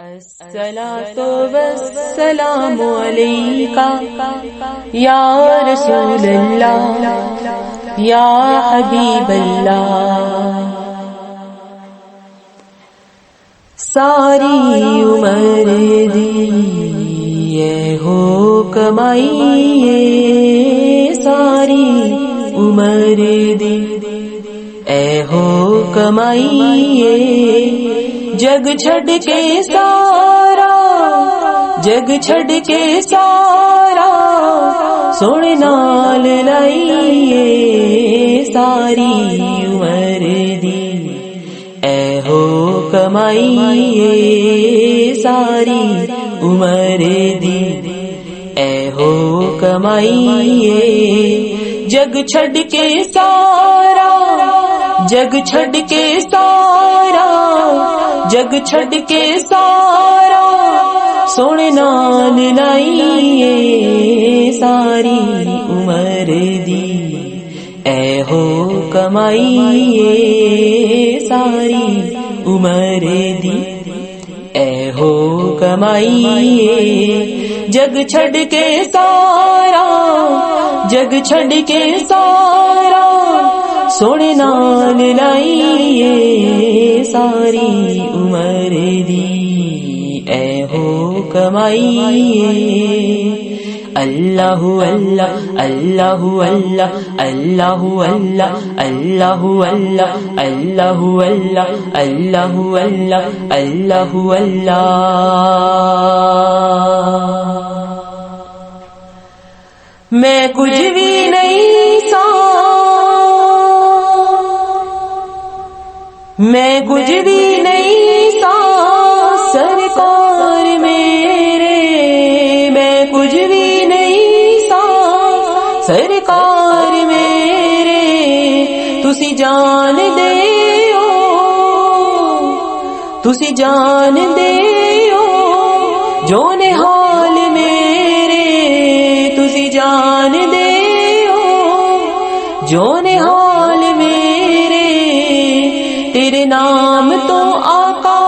الصلاۃ والسلام علیکہ یا رسول اللہ یا حبیب اللہ۔ ساری عمر دی یہ ہو کمائی، ساری عمر دی اے ہو کمائی، جگ چھڈ کے سارا، جگ چھڈ کے سارا سونے نال لائیے، ساری عمر دی اے ہو کمائیے، ساری عمر دی اے ہو کمائیے، جگ چھڈ کے سارا، جگ چھڈ کے سارا، جگ چھڈ کے سارا سونے نال لائیے، ساری عمر دی اے ہو کمائیے، ساری عمر دی اے ہو کمائیے، جگ چھڈ کے سارا، جگ چھڈ کے سارا سونے نال لائیے، ساری عمر دی اے ہو کمائیے۔ اللہ اللہ اللہ اللہ اللہ اللہ اللہ اللہ اللہ اللہ اللہ اللہ اللہ اللہ۔ میں کچھ بھی نہیں سا، میں کچھ بھی نہیں سا سرکار میرے، میں کچھ بھی نہیں سا سرکار میرے، تسی جان دے ہو، تسی جان دے ہو جو نحال میرے، تسی جان دے ہو جو نحال میرے، تیرے نام تو آقا،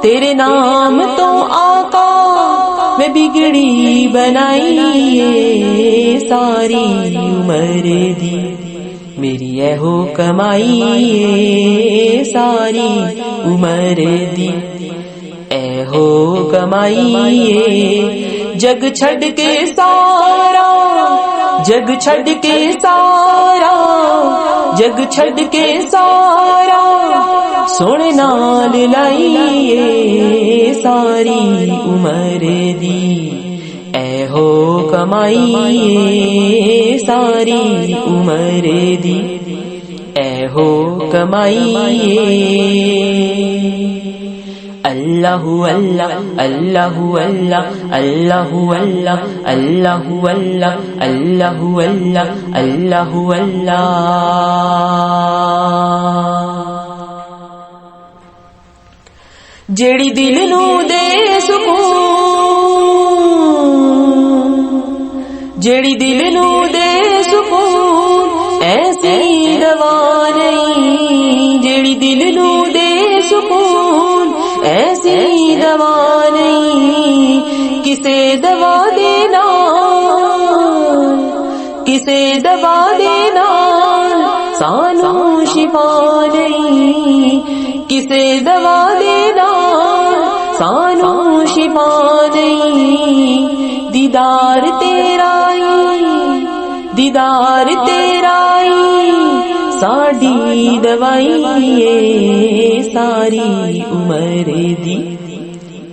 تیرے نام تو آقا میں بگڑی بنائیے، ساری عمر دی میری اے ہو کمائیے، ساری عمر دی اے ہو کمائیے، جگ چھڈ کے سارا، جگ چھڈ کے سارا، جگ چھڈ کے سارا سونے نال لائیے، ساری عمر دی اے ہو کمائیے، ساری عمر دی اے ہو کمائیے۔ اللہ اللہ اللہ اللہ اللہ اللہ اللہ اللہ اللہ اللہ اللہ اللہ۔ جیڑی دل نو دے سکون، جیڑی دل نو دے سکون ایسی دوا نہیں، جیڑی دل نو دے سکون ایسی دوا نہیں، کسے دوا دینا، کسے دوا دینا سانو شفا نہیں، کسے دوا دینا سانو شفا نہیں، دیدار تیرا دیدار تیرا ساڈی دوائی، ساری عمر دی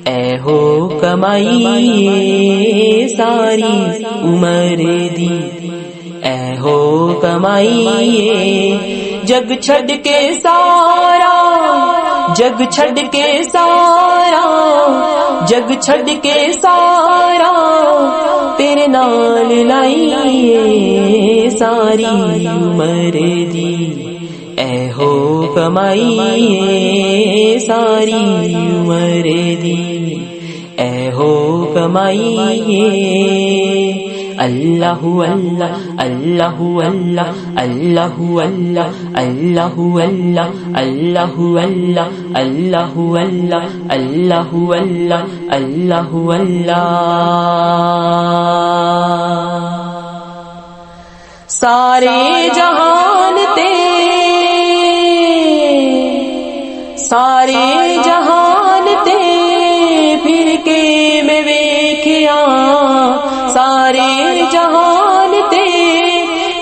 اے ہو کمائیے، ساری عمر دی اے ہو کمائیے، جگ چھڈ کے سارا، جگ چھڈ کے سارا، جگ چھڈ کے سارا تیرے نال لائیے، ساری عمر دی اے ہو کمائیے، ساری عمر دی اے ہو کمائیے۔ اللہ اللہ اللہ اللہ اللہ اللہ اللہ اللہ اللہ اللہ اللہ اللہ اللہ اللہ اللہ اللہ سارے جہان تے سارے جہان تے پھر کے میں ویکھیا سارے جہان تے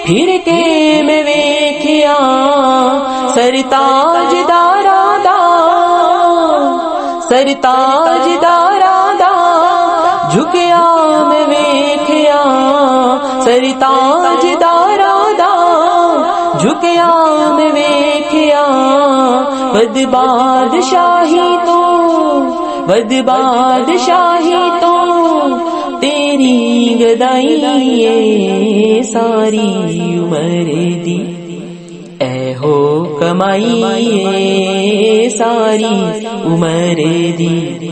پھر کے میں ویکھیا سرتاج دارا دا سرتاج دارا دا جھکیا میں ویکھیا سرتاج دارا دا جھکیا میں ویکھیا ود بادشاہی تو ود بادشاہی تو تیری گدائی ساری عمر دی اے ہو کمائی ساری عمر دی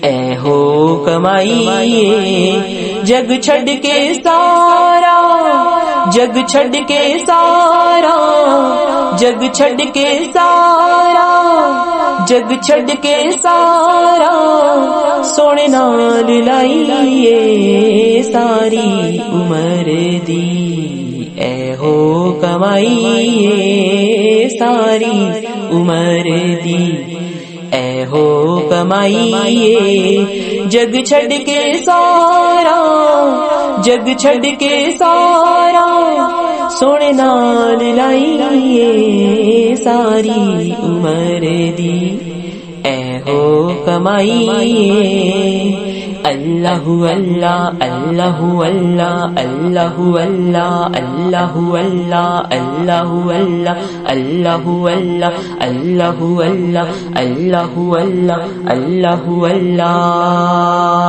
اے ہو کمائی جگ چھڑ کے سارا جگ چھڑ کے سارا جگ چھڑ کے سارا جگ چھڑ کے سارا سونے نال لائیے ساری عمر دی اے ہو کمائیے ساری عمر دی اے ہو کمائیے جگ چھڑ کے سارا جگ چھڑ کے سارا سونے نال لائیے ساری عمر دی اے ہو کمائیے اللہ اللہ اللہ اللہ اللہ اللہ اللہ اللہ اللہ اللہ اللہ اللہ اللہ اللہ اللہ اللہ اللہ